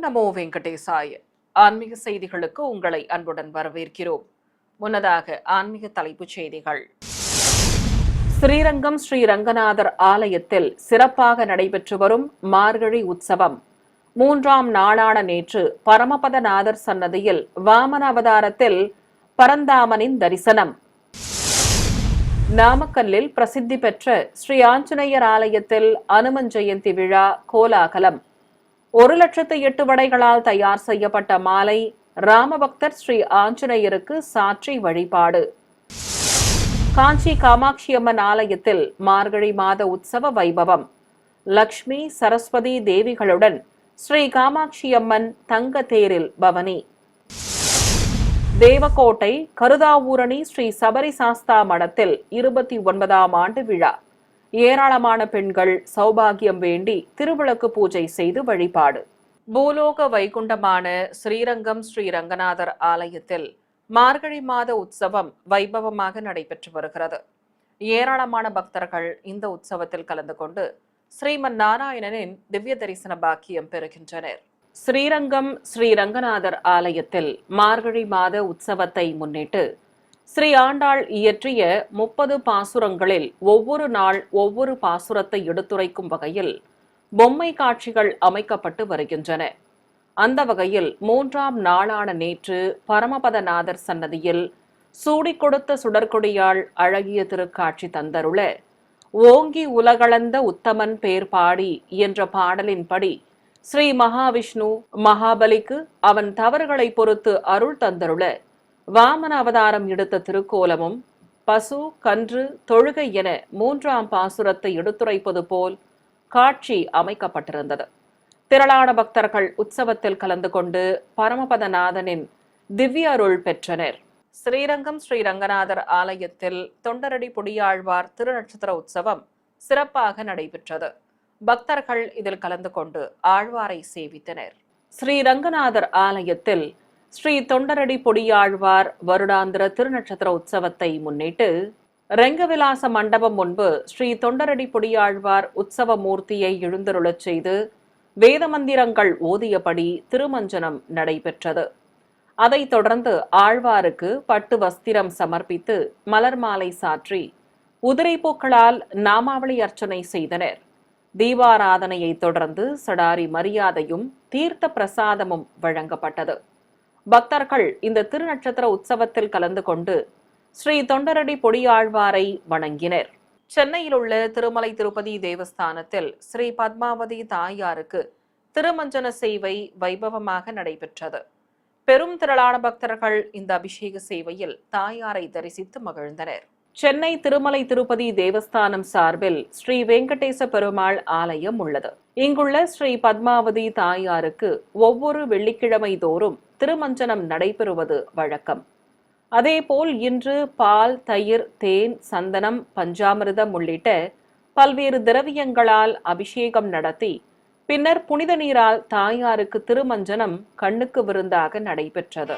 நமோ வெங்கடேசாய. ஆன்மீக செய்திகளுக்கு உங்களை அன்புடன் வரவேற்கிறோம். முன்னதாக ஆன்மீக தலைப்புச் செய்திகள். ஸ்ரீரங்கம் ஸ்ரீ ரங்கநாதர் ஆலயத்தில் சிறப்பாக நடைபெற்று வரும் மார்கழி உற்சவம் 3ஆம் நாளான நேற்று பரமபதநாதர் சன்னதியில் வாமன அவதாரத்தில் பரந்தாமனின் தரிசனம். நாமக்கல்லில் பிரசித்தி பெற்ற ஸ்ரீ ஆஞ்சநேயர் ஆலயத்தில் அனுமன் ஜெயந்தி விழா கோலாகலம். 1,08,000 வடைகளால் தயார் செய்யப்பட்ட மாலை ராமபக்தர் ஸ்ரீ ஆஞ்சநேயருக்கு சாற்றி வழிபாடு. காஞ்சி காமாட்சியம்மன் ஆலயத்தில் மார்கழி மாத உற்சவ வைபவம். லக்ஷ்மி சரஸ்வதி தேவிகளுடன் ஸ்ரீ காமாட்சியம்மன் தங்க தேரில் பவனி. தேவக்கோட்டை கருதாவூரணி ஸ்ரீ சபரி சாஸ்தா மடத்தில் 29ஆம் ஆண்டு விழா. ஏராளமான பெண்கள் சௌபாகியம் வேண்டி திருவிளக்கு பூஜை செய்து வழிபாடு. பூலோக வைகுண்டமான ஸ்ரீரங்கம் ஸ்ரீ ரங்கநாதர் ஆலயத்தில் மார்கழி மாத உற்சவம் வைபவமாக நடைபெற்று வருகிறது. ஏராளமான பக்தர்கள் இந்த உற்சவத்தில் கலந்து கொண்டு ஸ்ரீமன் நாராயணனின் திவ்ய தரிசன பாக்கியம் பெறுகின்றனர். ஸ்ரீரங்கம் ஸ்ரீ ரங்கநாதர் ஆலயத்தில் மார்கழி மாத உற்சவத்தை முன்னிட்டு ஸ்ரீ ஆண்டாள் இயற்றிய 30 பாசுரங்களில் ஒவ்வொரு நாள் ஒவ்வொரு பாசுரத்தை எடுத்துரைக்கும் வகையில் பொம்மை காட்சிகள் அமைக்கப்பட்டு வருகின்றன. அந்த வகையில் 3ஆம் நாளான நேற்று பரமபதநாதர் சன்னதியில் சூடிக் கொடுத்த சுடற்கொடியாள் அழகிய திருக்காட்சி தந்தருள ஓங்கி உலகளந்த உத்தமன் பேர் பாடி என்ற பாடலின்படி ஸ்ரீ மகாவிஷ்ணு மகாபலிக்கு அவன் தவறுகளை பொறுத்து அருள் தந்தருள வாமன அவதாரம் எடுத்த திருக்கோலமும் பசு கன்று தொழுகை என 3ஆம் பாசுரத்தை எடுத்துரைப்பது போல் காட்சி அமைக்கப்பட்டிருந்தது. திரளான பக்தர்கள் உற்சவத்தில் கலந்து கொண்டு பரமபதநாதனின் திவ்ய அருள் பெற்றனர். ஸ்ரீரங்கம் ஸ்ரீ ரங்கநாதர் ஆலயத்தில் தொண்டரடி பொடியாழ்வார் திருநட்சத்திர உற்சவம் சிறப்பாக நடைபெற்றது. பக்தர்கள் இதில் கலந்து கொண்டு ஆழ்வாரை சேவித்தனர். ஸ்ரீ ரங்கநாதர் ஆலயத்தில் ஸ்ரீ தொண்டரடி பொடியாழ்வார் வருடாந்திர திருநட்சத்திர உற்சவத்தை முன்னிட்டு ரெங்கவிலாச மண்டபம் முன்பு ஸ்ரீ தொண்டரடி பொடியாழ்வார் உற்சவ மூர்த்தியை எழுந்தருளச் செய்து வேத மந்திரங்கள் ஓதியபடி திருமஞ்சனம் நடைபெற்றது. அதைத் தொடர்ந்து ஆழ்வாருக்கு பட்டு வஸ்திரம் சமர்ப்பித்து மலர் மாலை சாற்றி உதிரை பூக்களால் நாமாவளி அர்ச்சனை செய்தனர். தீபாராதனையை தொடர்ந்து சடாரி மரியாதையும் தீர்த்த பிரசாதமும் வழங்கப்பட்டது. பக்தர்கள் இந்த திருநட்சத்திர உற்சவத்தில் கலந்து கொண்டு ஸ்ரீ தொண்டரடி பொடியாழ்வாரை வணங்கினர். சென்னையில் உள்ள திருமலை திருப்பதி தேவஸ்தானத்தில் ஸ்ரீ பத்மாவதி தாயாருக்கு திருமஞ்சன சேவை வைபவமாக நடைபெற்றது. பெரும் திரளான பக்தர்கள் இந்த அபிஷேக சேவையில் தாயாரை தரிசித்து மகிழ்ந்தனர். சென்னை திருமலை திருப்பதி தேவஸ்தானம் சார்பில் ஸ்ரீ வெங்கடேச பெருமாள் ஆலயம் உள்ளது. இங்குள்ள ஸ்ரீ பத்மாவதி தாயாருக்கு ஒவ்வொரு வெள்ளிக்கிழமை தோறும் திருமஞ்சனம் நடைபெறுவது வழக்கம். அதேபோல் இன்று பால், தயிர், தேன், சந்தனம், பஞ்சாமிர்தம் உள்ளிட்ட பல்வேறு திரவியங்களால் அபிஷேகம் நடத்தி பின்னர் புனித நீரால் தாயாருக்கு திருமஞ்சனம் கண்ணுக்கு விருந்தாக நடைபெற்றது.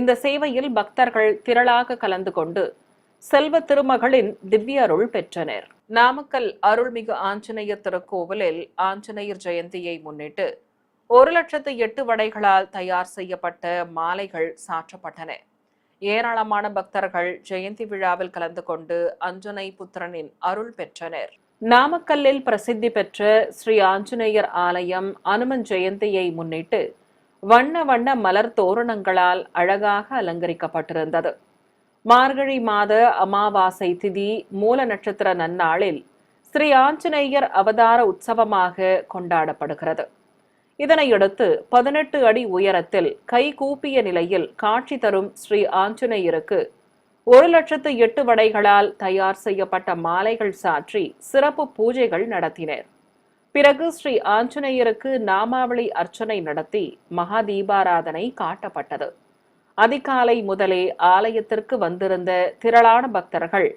இந்த சேவையில் பக்தர்கள் திரளாக கலந்து கொண்டு செல்வ திருமகளின் திவ்ய அருள் பெற்றனர். நாமக்கல் அருள்மிகு ஆஞ்சநேயர் திருக்கோவிலில் ஆஞ்சநேயர் ஜெயந்தியை முன்னிட்டு 1,08,000 வடைகளால் தயார் செய்யப்பட்ட மாலைகள் சாற்றப்பட்டன. ஏராளமான பக்தர்கள் ஜெயந்தி விழாவில் கலந்து கொண்டு அஞ்சனை புத்திரனின் அருள் பெற்றனர். நாமக்கல்லில் பிரசித்தி பெற்ற ஸ்ரீ ஆஞ்சநேயர் ஆலயம் அனுமன் ஜெயந்தியை முன்னிட்டு வண்ண வண்ண மலர் தோரணங்களால் அழகாக அலங்கரிக்கப்பட்டிருந்தது. மார்கழி மாத அமாவாசை திதி மூல நட்சத்திர நன்னாளில் ஸ்ரீ ஆஞ்சநேயர் அவதார உற்சவமாக கொண்டாடப்படுகிறது. இதனையடுத்து 18 அடி உயரத்தில் கை கூப்பிய நிலையில் காட்சி தரும் ஸ்ரீ ஆஞ்சநேயருக்கு 1,08,000 வடைகளால் தயார் செய்யப்பட்ட மாலைகள் சாற்றி சிறப்பு பூஜைகள் நடத்தினர். பிறகு ஸ்ரீ ஆஞ்சநேயருக்கு நாமாவளி அர்ச்சனை நடத்தி மகா தீபாராதனை காட்டப்பட்டது. அதிகாலை முதலே ஆலயத்திற்கு வந்திருந்த திரளான பக்தர்கள்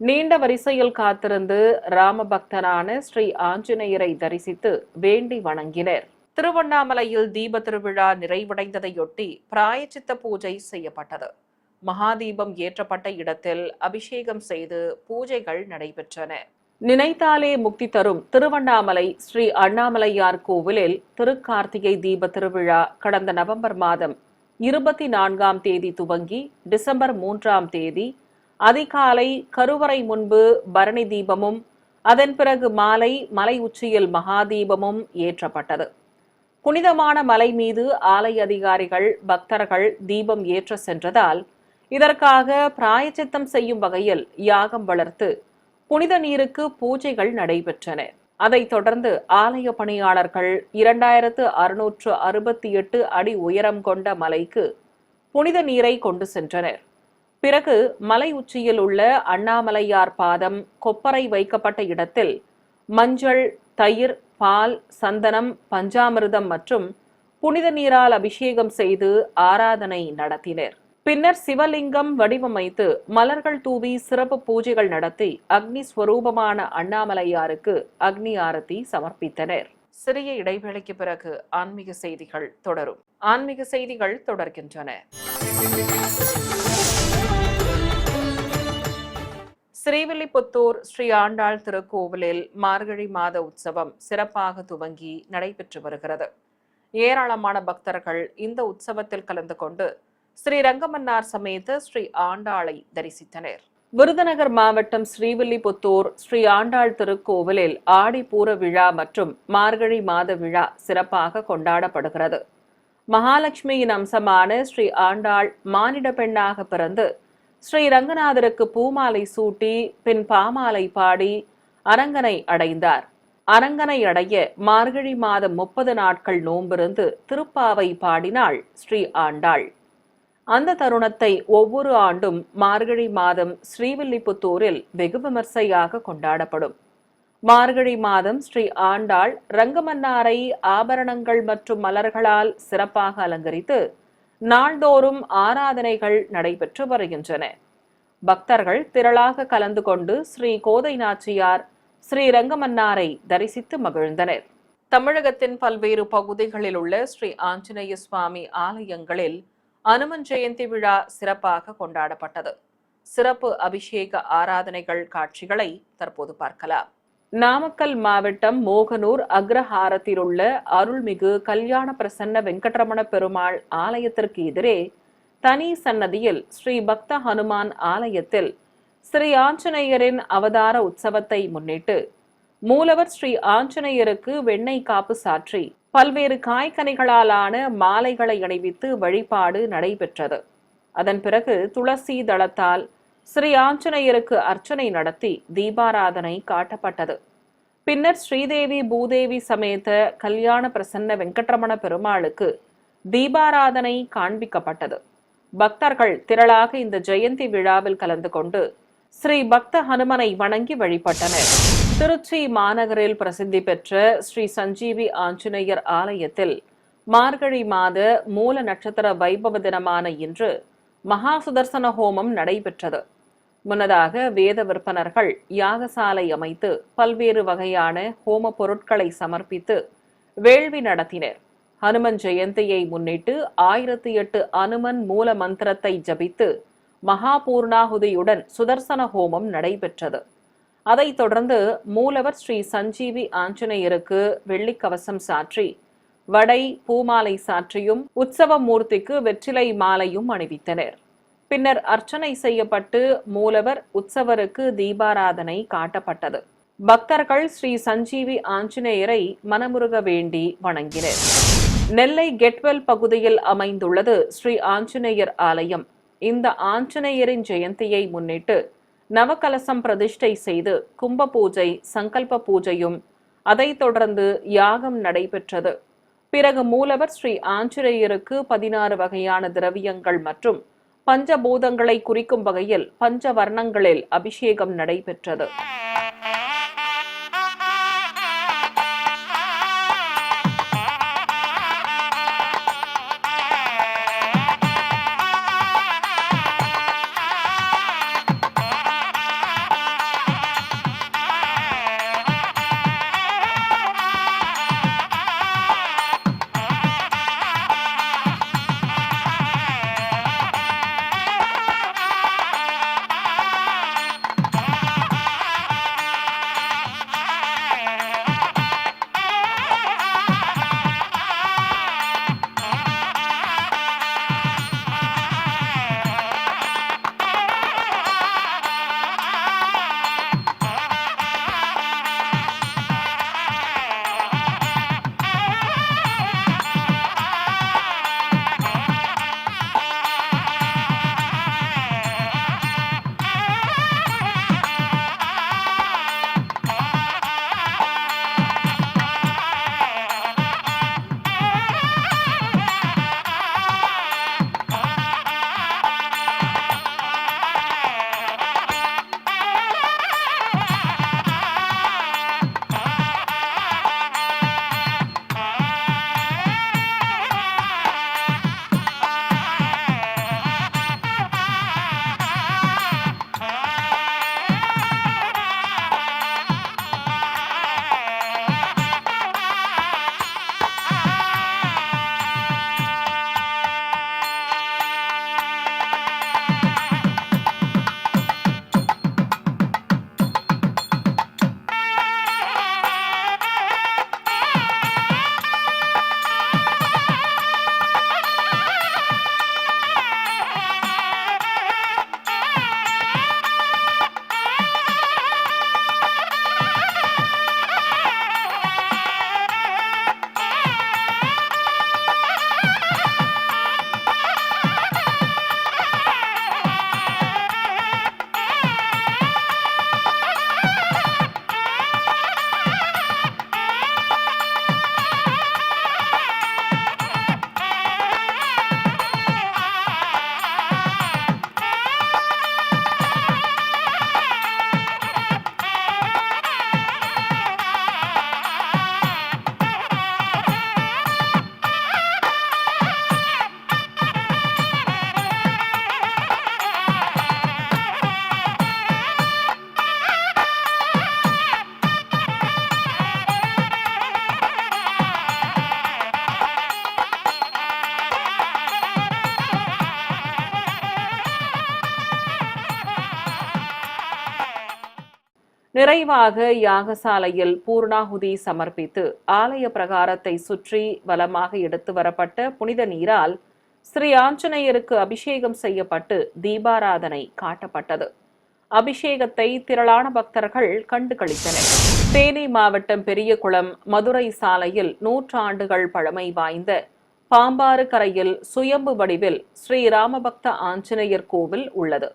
நீண்ட வரிசையில் காத்திருந்து ராமபக்தனான ஸ்ரீ ஆஞ்சநேயரை தரிசித்து வேண்டி வணங்கினர். திருவண்ணாமலையில் தீப திருவிழா நிறைவடைந்ததையொட்டி பிராயச்சித்த பூஜை செய்யப்பட்டது. மகாதீபம் ஏற்றப்பட்ட இடத்தில் அபிஷேகம் செய்து பூஜைகள் நடைபெற்றன. நினைத்தாலே முக்தி தரும் திருவண்ணாமலை ஸ்ரீ அண்ணாமலையார் கோவிலில் திருக்கார்த்திகை தீப திருவிழா கடந்த நவம்பர் மாதம் 24ஆம் தேதி துவங்கி டிசம்பர் 3ஆம் தேதி அதிகாலை கருவறை முன்பு பரணி தீபமும் அதன் பிறகு மாலை மலை உச்சியில் மகாதீபமும் ஏற்றப்பட்டது. புனிதமான மலை மீது ஆலய அதிகாரிகள் பக்தர்கள் தீபம் ஏற்ற சென்றதால் இதற்காக பிராயச்சித்தம் செய்யும் வகையில் யாகம் வளர்த்து புனித நீருக்கு பூஜைகள் நடைபெற்றன. அதைத் தொடர்ந்து ஆலய பணியாளர்கள் 2668 அடி உயரம் கொண்ட மலைக்கு புனித நீரை கொண்டு சென்றனர். பிறகு மலை உச்சியில் உள்ள அண்ணாமலையார் பாதம் கொப்பரை வைக்கப்பட்ட இடத்தில் மஞ்சள், தயிர், பால், சந்தனம், பஞ்சாமிர்தம் மற்றும் புனித நீரால் அபிஷேகம் செய்து ஆராதனை நடத்தினர். பின்னர் சிவலிங்கம் வடிவமைத்து மலர்கள் தூவி சிறப்பு பூஜைகள் நடத்தி அக்னி ஸ்வரூபமான அண்ணாமலையாருக்கு அக்னி ஆரத்தி சமர்ப்பித்தனர். சிறிய இடைவேளைக்கு பிறகு ஆன்மீக செய்திகள் தொடரும். ஆன்மீக செய்திகள் தொடர்கின்றன. ஸ்ரீவில்லிபுத்தூர் ஸ்ரீ ஆண்டாள் திருக்கோவிலில் மார்கழி மாத உற்சவம் சிறப்பாக துவங்கி நடைபெற்று வருகிறது. ஏராளமான பக்தர்கள் இந்த உற்சவத்தில் கலந்து கொண்டு ஸ்ரீரங்கமன்னார் சமேத ஸ்ரீ ஆண்டாளை தரிசித்தனர். விருதுநகர் மாவட்டம் ஸ்ரீவில்லிபுத்தூர் ஸ்ரீ ஆண்டாள் திருக்கோவிலில் ஆடிப்பூர விழா மற்றும் மார்கழி மாத விழா சிறப்பாக கொண்டாடப்படுகிறது. மகாலட்சுமியின் அம்சமான ஸ்ரீ ஆண்டாள் மானிட பெண்ணாக பிறந்து ஸ்ரீ ரங்கநாதருக்கு பூமாலை சூட்டி பின் பாமாலை பாடி அரங்கனை அடைந்தார். அரங்கனை அடைய மார்கழி மாதம் 30 நாட்கள் நோம்பிருந்து திருப்பாவை பாடினாள் ஸ்ரீ ஆண்டாள். அந்த தருணத்தை ஒவ்வொரு ஆண்டும் மார்கழி மாதம் ஸ்ரீவில்லிபுத்தூரில் வெகு விமர்சையாக கொண்டாடப்படும். மார்கழி மாதம் ஸ்ரீ ஆண்டாள் ரங்கமன்னாரை ஆபரணங்கள் மற்றும் மலர்களால் சிறப்பாக அலங்கரித்து நாள்தோறும் ஆராதனைகள் நடைபெற்று வருகின்றன. பக்தர்கள் திரளாக கலந்து கொண்டு ஸ்ரீ கோதை நாச்சியார் ஸ்ரீ ரங்கமன்னாரை தரிசித்து மகிழ்ந்தனர். தமிழகத்தின் பல்வேறு பகுதிகளில் உள்ள ஸ்ரீ ஆஞ்சநேய சுவாமி ஆலயங்களில் அனுமன் ஜெயந்தி விழா சிறப்பாக கொண்டாடப்பட்டது. சிறப்பு அபிஷேக ஆராதனைகள் காட்சிகளை தற்போது பார்க்கலாம். நாமக்கல் மாவட்டம் மோகனூர் அக்ரஹாரத்தில் உள்ள அருள்மிகு கல்யாண பிரசன்ன வெங்கட்ரமண பெருமாள் ஆலயத்திற்கு எதிரே தனி சன்னதியில் ஸ்ரீ பக்த ஹனுமான் ஆலயத்தில் ஸ்ரீ ஆஞ்சநேயரின் அவதார உற்சவத்தை முன்னிட்டு மூலவர் ஸ்ரீ ஆஞ்சநேயருக்கு வெண்ணெய் காப்பு சாற்றி பல்வேறு காய்கனிகளாலான மாலைகளை அணிவித்து வழிபாடு நடைபெற்றது. அதன் பிறகு துளசி தளத்தால் ஸ்ரீ ஆஞ்சநேயருக்கு அர்ச்சனை நடத்தி தீபாராதனை காட்டப்பட்டது. பின்னர் ஸ்ரீதேவி பூதேவி சமேத கல்யாண பிரசன்ன வெங்கட்ரமண பெருமாளுக்கு தீபாராதனை காண்பிக்கப்பட்டது. பக்தர்கள் திரளாக இந்த ஜெயந்தி விழாவில் கலந்து கொண்டு ஸ்ரீ பக்த ஹனுமனை வணங்கி வழிபட்டனர். திருச்சி மாநகரில் பிரசித்தி பெற்ற ஸ்ரீ சஞ்சீவி ஆஞ்சநேயர் ஆலயத்தில் மார்கழி மாத மூல நட்சத்திர வைபவ தினமான இன்று மகா சுதர்சன ஹோமம் நடைபெற்றது. முன்னதாக வேத விற்பனர்கள் யாகசாலை அமைத்து பல்வேறு வகையான ஹோம பொருட்களை சமர்ப்பித்து வேள்வி நடத்தினர். ஹனுமன் ஜெயந்தியை முன்னிட்டு 1008 அனுமன் மூல மந்திரத்தை ஜபித்து மகாபூர்ணாகுதியுடன் சுதர்சன ஹோமம் நடைபெற்றது. அதைத் தொடர்ந்து மூலவர் ஸ்ரீ சஞ்சீவி ஆஞ்சநேயருக்கு வெள்ளிக்கவசம் சாற்றி வடை பூமாலை சாற்றியும் உற்சவ மூர்த்திக்கு வெற்றிலை மாலையும் அணிவித்தனர். பின்னர் அர்ச்சனை செய்யப்பட்டு மூலவர் உற்சவருக்கு தீபாராதனை காட்டப்பட்டது. பக்தர்கள் ஸ்ரீ சஞ்சீவி ஆஞ்சநேயரை மனமுருக வேண்டி வணங்கினர். நெல்லை கெட்வெல் பகுதியில் அமைந்துள்ளது ஸ்ரீ ஆஞ்சநேயர் ஆலயம். இந்த ஆஞ்சநேயரின் ஜெயந்தியை முன்னிட்டு நவகலசம் பிரதிஷ்டை செய்து கும்ப பூஜை, சங்கல்ப பூஜையும் அதைத் தொடர்ந்து யாகம் நடைபெற்றது. பிறகு மூலவர் ஸ்ரீ ஆஞ்சநேயருக்கு 16 வகையான திரவியங்கள் மற்றும் பஞ்சபூதங்களை குறிக்கும் வகையில் பஞ்சவர்ணங்களில் அபிஷேகம் நடைபெற்றது. நிறைவாக யாகசாலையில் பூர்ணாகுதி சமர்ப்பித்து ஆலய பிரகாரத்தை சுற்றி வலமாக எடுத்து வரப்பட்ட புனித நீரால் ஸ்ரீ ஆஞ்சநேயருக்கு அபிஷேகம் செய்யப்பட்டு தீபாராதனை காட்டப்பட்டது. அபிஷேகத்தை திரளான பக்தர்கள் கண்டு களித்தனர். தேனி மாவட்டம் பெரியகுளம் மதுரை சாலையில் 100 ஆண்டுகள் பழமை வாய்ந்த பாம்பாறு கரையில் சுயம்பு வடிவில் ஸ்ரீ ராமபக்த ஆஞ்சநேயர் கோவில் உள்ளது.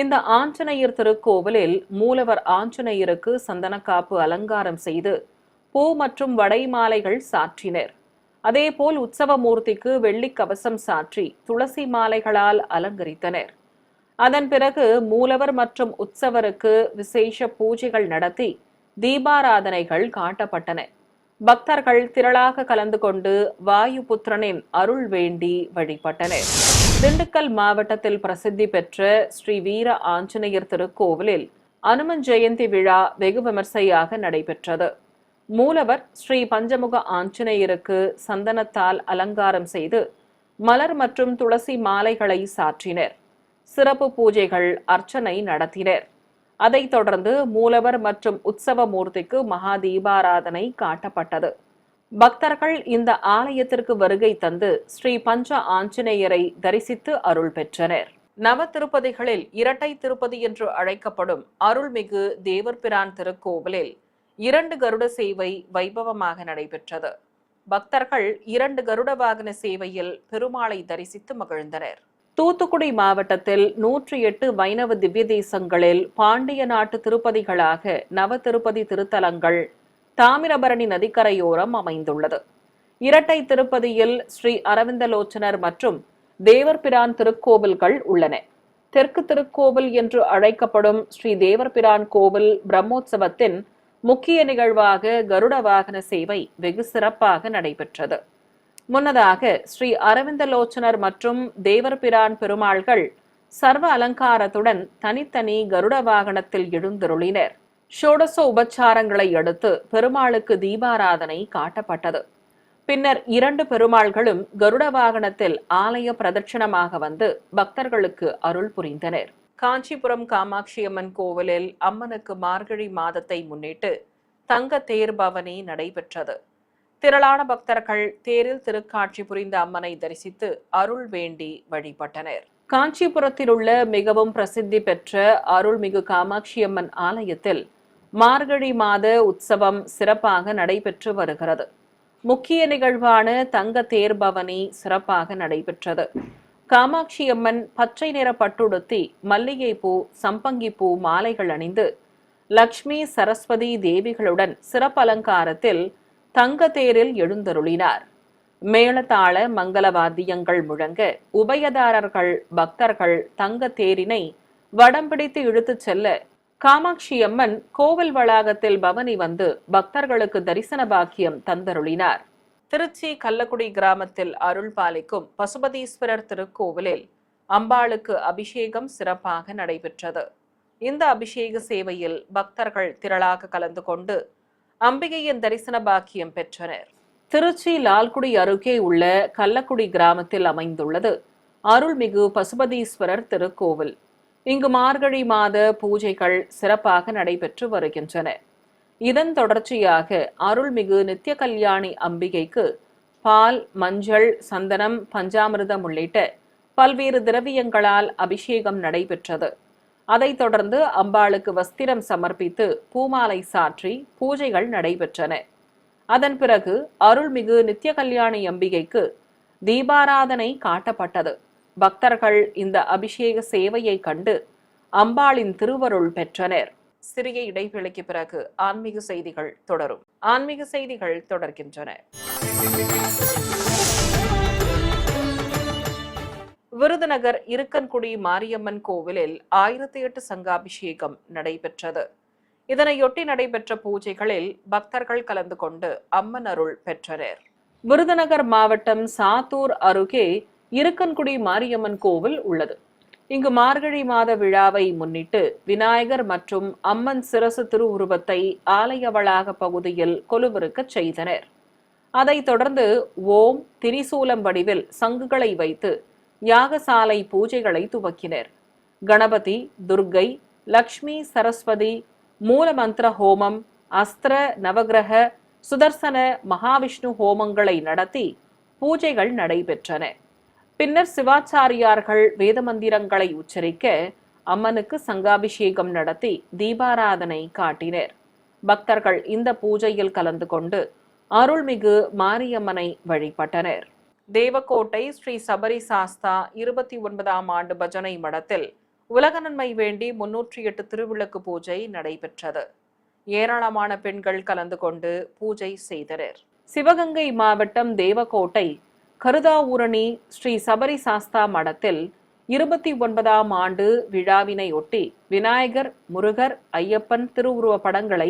இந்த ஆஞ்சநேயர் திருக்கோவிலில் மூலவர் ஆஞ்சநேயருக்கு சந்தனக்காப்பு அலங்காரம் செய்து பூ மற்றும் வடை மாலைகள் சாற்றினர். அதேபோல் உற்சவ மூர்த்திக்கு வெள்ளி கவசம் சாற்றி துளசி மாலைகளால் அலங்கரித்தனர். அதன் பிறகு மூலவர் மற்றும் உற்சவருக்கு விசேஷ பூஜைகள் நடத்தி தீபாராதனைகள் காட்டப்பட்டன. பக்தர்கள் திரளாக கலந்து கொண்டு வாயுபுத்திரனின் அருள் வேண்டி வழிபட்டனர். திண்டுக்கல் மாவட்டத்தில் பிரசித்தி பெற்ற ஸ்ரீ வீர ஆஞ்சநேயர் திருக்கோவிலில் அனுமன் ஜெயந்தி விழா வெகு விமர்சையாக நடைபெற்றது. மூலவர் ஸ்ரீ பஞ்சமுக ஆஞ்சநேயருக்கு சந்தனத்தால் அலங்காரம் செய்து மலர் மற்றும் துளசி மாலைகளை சாற்றினர். சிறப்பு பூஜைகள், அர்ச்சனை நடத்தினர். அதைத் தொடர்ந்து மூலவர் மற்றும் உற்சவ மூர்த்திக்கு மகா தீபாராதனை காட்டப்பட்டது. பக்தர்கள் இந்த ஆலயத்திற்கு வருகை தந்து ஸ்ரீ பஞ்ச ஆஞ்சநேயரை தரிசித்து அருள் பெற்றனர். நவ திருப்பதிகளில் இரட்டை திருப்பதி என்று அழைக்கப்படும் அருள்மிகு தேவர்பிரான் திருக்கோவிலில் 2 கருட சேவை வைபவமாக நடைபெற்றது. பக்தர்கள் 2 கருட வாகன சேவையில் பெருமாளை தரிசித்து மகிழ்ந்தனர். தூத்துக்குடி மாவட்டத்தில் 108 வைணவ திவ்ய தேசங்களில் பாண்டிய நாட்டு திருப்பதிகளாக நவ திருப்பதி திருத்தலங்கள் தாமிரபரணி நதிக்கரையோரம் அமைந்துள்ளது. இரட்டை திருப்பதியில் ஸ்ரீ அரவிந்தலோச்சனர் மற்றும் தேவர்பிரான் திருக்கோவில்கள் உள்ளன. தெற்கு திருக்கோவில் என்று அழைக்கப்படும் ஸ்ரீ தேவர்பிரான் கோவில் பிரம்மோற்சவத்தின் முக்கிய நிகழ்வாக கருட வாகன சேவை வெகு சிறப்பாக நடைபெற்றது. முன்னதாக ஸ்ரீ அரவிந்தலோச்சனர் மற்றும் தேவர்பிரான் பெருமாள்கள் சர்வ அலங்காரத்துடன் தனித்தனி கருட வாகனத்தில் எழுந்தருளினர். ஷோடச உபச்சாரங்களை அடுத்து பெருமாளுக்கு தீபாராதனை காட்டப்பட்டது. பின்னர் 2 பெருமாள்களும் கருட வாகனத்தில் ஆலய பிரதட்சணமாக வந்து பக்தர்களுக்கு அருள் புரிந்தனர். காஞ்சிபுரம் காமாட்சியம்மன் கோவிலில் அம்மனுக்கு மார்கழி மாதத்தை முன்னிட்டு தங்க தேர் பவனி நடைபெற்றது. திரளான பக்தர்கள் தேரில் திருக்காட்சி புரிந்த அம்மனை தரிசித்து அருள் வேண்டி வழிபட்டனர். காஞ்சிபுரத்தில் உள்ள மிகவும் பிரசித்தி பெற்ற அருள்மிகு காமாட்சியம்மன் ஆலயத்தில் மார்கழி மாத உற்சவம் சிறப்பாக நடைபெற்று வருகிறது. முக்கிய நிகழ்வான தங்க தேர் பவனி சிறப்பாக நடைபெற்றது. காமாட்சியம்மன் பச்சை நிற பட்டுடுத்தி மல்லிகைப்பூ, சம்பங்கிப்பூ மாலைகள் அணிந்து லக்ஷ்மி சரஸ்வதி தேவிகளுடன் சிறப்பு அலங்காரத்தில் தங்க தேரில் எழுந்தருளினார். மேளதாள மங்கள வாத்தியங்கள் முழங்க உபயதாரர்கள் பக்தர்கள் தங்க தேரினை வடம் பிடித்து இழுத்துச் செல்ல காமாட்சியம்மன் கோவில் வளாகத்தில் பவனி வந்து பக்தர்களுக்கு தரிசன பாக்கியம் தந்தருளினார். திருச்சி கள்ளக்குடி கிராமத்தில் அருள் பாலிக்கும் பசுபதீஸ்வரர் திருக்கோவிலில் அம்பாளுக்கு அபிஷேகம் சிறப்பாக நடைபெற்றது. இந்த அபிஷேக சேவையில் பக்தர்கள் திரளாக கலந்து கொண்டு அம்பிகையின் தரிசன பாக்கியம் பெற்றனர். திருச்சி லால்குடி அருகே உள்ள கள்ளக்குடி கிராமத்தில் அமைந்துள்ளது அருள்மிகு பசுபதீஸ்வரர் திருக்கோவில். இங்கு மார்கழி மாத பூஜைகள் சிறப்பாக நடைபெற்று வருகின்றன. இதன் தொடர்ச்சியாக அருள்மிகு நித்திய கல்யாணி அம்பிகைக்கு பால், மஞ்சள், சந்தனம், பஞ்சாமிர்தம் உள்ளிட்ட பல்வேறு திரவியங்களால் அபிஷேகம் நடைபெற்றது. அதைத் தொடர்ந்து அம்பாளுக்கு வஸ்திரம் சமர்ப்பித்து பூமாலை சாற்றி பூஜைகள் நடைபெற்றன. அதன் பிறகு அருள்மிகு நித்திய கல்யாணி அம்பிகைக்கு தீபாராதனை காட்டப்பட்டது. பக்தர்கள் இந்த அபிஷேக சேவையை கண்டு அம்பாளின் திருவருள் பெற்றனர். சிறிய இடைவெளிக்கு பிறகு ஆன்மீக செய்திகள் தொடரும். ஆன்மீக செய்திகள் தொடர்கின்றன. விருதுநகர் இருக்கன்குடி மாரியம்மன் கோவிலில் 1008 சங்காபிஷேகம் நடைபெற்றது. இதனையொட்டி நடைபெற்ற பூஜைகளில் பக்தர்கள் கலந்து கொண்டு அம்மன் அருள் பெற்றனர். விருதுநகர் மாவட்டம் சாத்தூர் அருகே இருக்கன்குடி மாரியம்மன் கோவில் உள்ளது. இங்கு மார்கழி மாத விழாவை முன்னிட்டு விநாயகர் மற்றும் அம்மன் சிரசு திருவுருவத்தை ஆலய வளாக பகுதியில் கொலுவிருக்கச் செய்தனர். அதைத் தொடர்ந்து ஓம் திரிசூலம் வடிவில் சங்குகளை வைத்து யாகசாலை பூஜைகளை துவக்கினர். கணபதி, துர்க்கை, லக்ஷ்மி, சரஸ்வதி, மூலமந்திர ஹோமம், அஸ்திர, நவகிரக, சுதர்சன, மகாவிஷ்ணு ஹோமங்களை நடத்தி பூஜைகள் நடைபெற்றன. பின்னர் சிவாச்சாரியார்கள் வேத மந்திரங்களை உச்சரிக்க அம்மனுக்கு சங்காபிஷேகம் நடத்தி தீபாராதனை காட்டினர். பக்தர்கள் இந்த பூஜையில் கலந்து கொண்டு அருள்மிகு மாரியம்மனை வழிபட்டனர். தேவக்கோட்டை ஸ்ரீ சபரி சாஸ்தா 29ஆம் ஆண்டு பஜனை மடத்தில் உலக நன்மை வேண்டி 308 திருவிளக்கு பூஜை நடைபெற்றது. ஏராளமான பெண்கள் கலந்து கொண்டு பூஜை செய்தனர். சிவகங்கை மாவட்டம் தேவக்கோட்டை கருதாவூரணி ஸ்ரீ சபரி சாஸ்தா மடத்தில் 29ஆம் ஆண்டு விழாவினை ஒட்டி விநாயகர், முருகர், ஐயப்பன் திருவுருவ படங்களை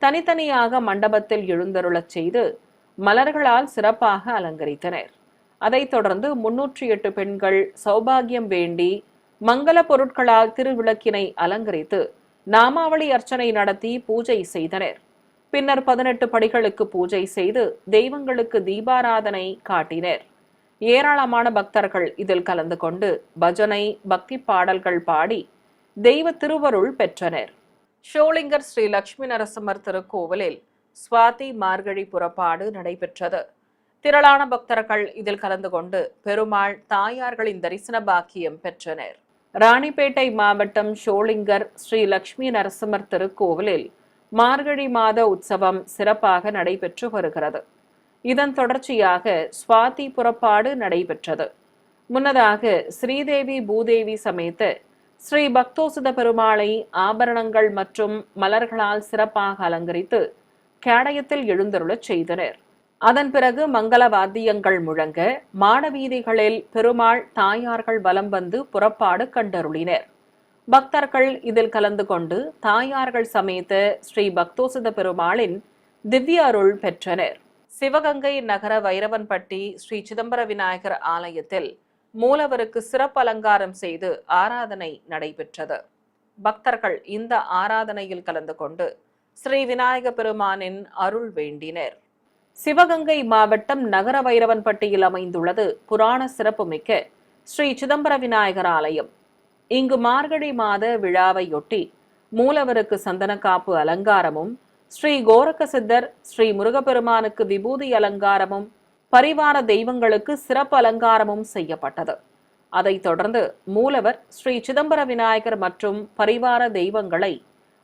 தனித்தனியாக மண்டபத்தில் எழுந்தருளச் செய்து மலர்களால் சிறப்பாக அலங்கரித்தனர். அதைத் தொடர்ந்து 308 பெண்கள் சௌபாகியம் வேண்டி மங்கள பொருட்களால் திருவிளக்கினை அலங்கரித்து நாமாவளி அர்ச்சனை நடத்தி பூஜை செய்தனர். பின்னர் 18 படிகளுக்கு பூஜை செய்து தெய்வங்களுக்கு தீபாராதனை காட்டினர். ஏராளமான பக்தர்கள் இதில் கலந்து கொண்டு பஜனை, பக்தி பாடல்கள் பாடி தெய்வ திருவருள் பெற்றனர். ஷோளிங்கர் ஸ்ரீ லட்சுமி நரசிம்மர் திருக்கோவிலில் சுவாதி மார்கழி புறப்பாடு நடைபெற்றது. திரளான பக்தர்கள் இதில் கலந்து கொண்டு பெருமாள் தாயார்களின் தரிசன பாக்கியம் பெற்றனர். ராணிப்பேட்டை மாவட்டம் ஷோளிங்கர் ஸ்ரீ லட்சுமி நரசிம்மர் திருக்கோவிலில் மார்கழி மாத உற்சவம் சிறப்பாக நடைபெற்று வருகிறது. இதன் தொடர்ச்சியாக சுவாதி புறப்பாடு நடைபெற்றது. முன்னதாக ஸ்ரீதேவி பூதேவி சமேத ஸ்ரீ பக்தோசித பெருமாளை ஆபரணங்கள் மற்றும் மலர்களால் சிறப்பாக அலங்கரித்து கேடயத்தில் எழுந்தருளச் செய்தனர். அதன் பிறகு மங்கள வாத்தியங்கள் முழங்க மாடவீதிகளில் பெருமாள் தாயார்கள் வலம் வந்து புறப்பாடு கண்டருளினர். பக்தர்கள் இதில் கலந்து கொண்டு தாயார்கள் சமேத ஸ்ரீ பக்தோசித பெருமாளின் திவ்ய அருள் பெற்றனர். சிவகங்கை நகர வைரவன்பட்டி ஸ்ரீ சிதம்பர விநாயகர் ஆலயத்தில் மூலவருக்கு சிறப்பு அலங்காரம் செய்து ஆராதனை நடைபெற்றது. பக்தர்கள் இந்த ஆராதனையில் கலந்து கொண்டு ஸ்ரீ விநாயக பெருமானின் அருள் வேண்டினர். சிவகங்கை மாவட்டம் நகர வைரவன்பட்டியில் அமைந்துள்ளது புராண சிறப்புமிக்க ஸ்ரீ சிதம்பர விநாயகர் ஆலயம். இங்கு மார்கழி மாத விழாவையொட்டி மூலவருக்கு சந்தனக்காப்பு அலங்காரமும், ஸ்ரீ கோரக்க சித்தர் ஸ்ரீ முருகப்பெருமானுக்கு விபூதி அலங்காரமும், பரிவார தெய்வங்களுக்கு சிறப்பு அலங்காரமும் செய்யப்பட்டது. அதைத் தொடர்ந்து மூலவர் ஸ்ரீ சிதம்பர விநாயகர் மற்றும் பரிவார தெய்வங்களை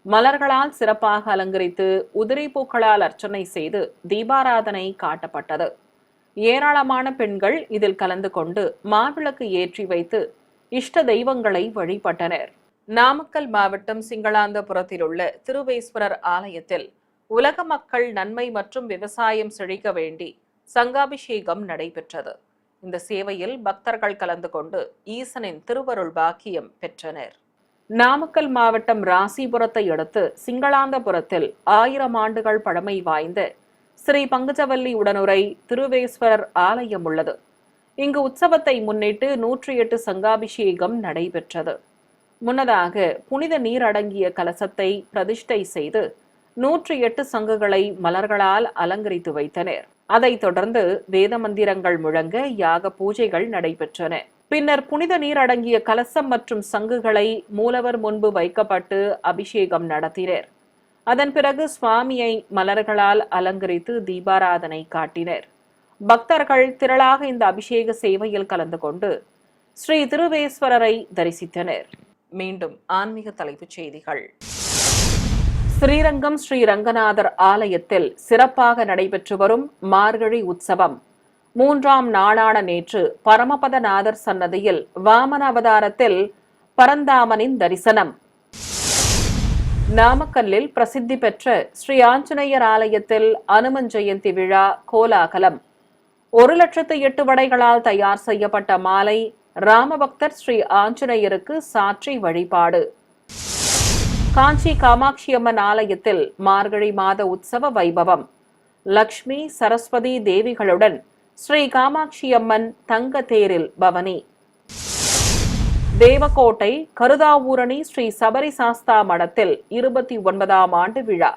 மலர்களால் சிறப்பாக அலங்கரித்து உதிரி பூக்களால் அர்ச்சனை செய்து தீபாராதனை காட்டப்பட்டது. ஏராளமான பெண்கள் இதில் கலந்து கொண்டு மாவிளக்கு ஏற்றி வைத்து இஷ்ட தெய்வங்களை வழிபட்டனர். நாமக்கல் மாவட்டம் சிங்களாந்தபுரத்தில் உள்ள திருவேஸ்வரர் ஆலயத்தில் உலக மக்கள் நன்மை மற்றும் விவசாயம் செழிக்க வேண்டி சங்காபிஷேகம் நடைபெற்றது. இந்த சேவையில் பக்தர்கள் கலந்து கொண்டு ஈசனின் திருவருள் பாக்கியம் பெற்றனர். நாமக்கல் மாவட்டம் ராசிபுரத்தை அடுத்து சிங்களாந்தபுரத்தில் 1000 ஆண்டுகள் பழமை வாய்ந்த ஸ்ரீ பங்குஜவல்லி உடனுரை திருவேஸ்வரர் ஆலயம் உள்ளது. இங்கு உற்சவத்தை முன்னிட்டு 108 சங்காபிஷேகம் நடைபெற்றது. முன்னதாக புனித நீர் அடங்கிய கலசத்தை பிரதிஷ்டை செய்து 108 சங்குகளை மலர்களால் அலங்கரித்து வைத்தனர். அதைத் தொடர்ந்து வேத மந்திரங்கள் முழங்க யாக பூஜைகள் நடைபெற்றன. பின்னர் புனித நீர் அடங்கிய கலசம் மற்றும் சங்குகளை மூலவர் முன்பு வைக்கப்பட்டு அபிஷேகம் நடத்தினர். அதன் பிறகு சுவாமியை மலர்களால் அலங்கரித்து தீபாராதனை காட்டினர். பக்தர்கள் திரளாக இந்த அபிஷேக சேவையில் கலந்து கொண்டு ஸ்ரீ திருவேஸ்வரரை தரிசித்தனர். மீண்டும் ஆன்மீக தலைப்புச் செய்திகள். ஸ்ரீரங்கம் ஸ்ரீ ரங்கநாதர் ஆலயத்தில் சிறப்பாக நடைபெற்று வரும் மார்கழி உற்சவம் 3ஆம் நாளான நேற்று பரமபதநாதர் சன்னதியில் வாமன அவதாரத்தில் பரந்தாமனின் தரிசனம். நாமக்கல்லில் பிரசித்தி பெற்ற ஸ்ரீ ஆஞ்சநேயர் ஆலயத்தில் அனுமன் ஜெயந்தி விழா கோலாகலம். 1,08,000 வடைகளால் தயார் செய்யப்பட்ட மாலை ராமபக்தர் ஸ்ரீ ஆஞ்சநேயருக்கு சாற்றி வழிபாடு. காஞ்சி காமாட்சியம்மன் ஆலயத்தில் மார்கழி மாத உற்சவ வைபவம். லக்ஷ்மி சரஸ்வதி தேவிகளுடன் ஸ்ரீ காமாட்சியம்மன் தங்க தேரில் பவனி. தேவக்கோட்டை கருதாவூரணி ஸ்ரீ சபரி சாஸ்தா மடத்தில் 29ஆம் ஆண்டு விழா.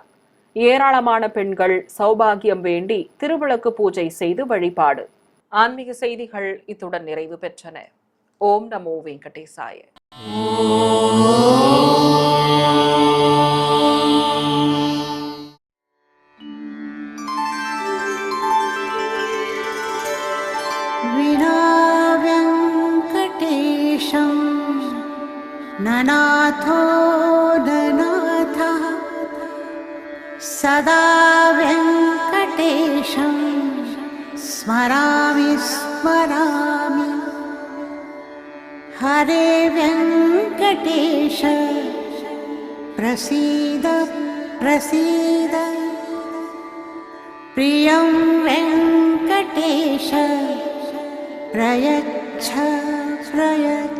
ஏராளமான பெண்கள் சௌபாகியம் வேண்டி திருவிளக்கு பூஜை செய்து வழிபாடு. ஆன்மீக செய்திகள் இத்துடன் நிறைவு பெற்றன. ஓம் நமோ வெங்கடேசாய. ननाथो ननाथः सदा वेङ्कटेशं स्मरामि स्मरामि. हरे वेङ्कटेश प्रसीद प्रसीद. प्रियं वेङ्कटेश प्रयच्छ प्रयच्छ.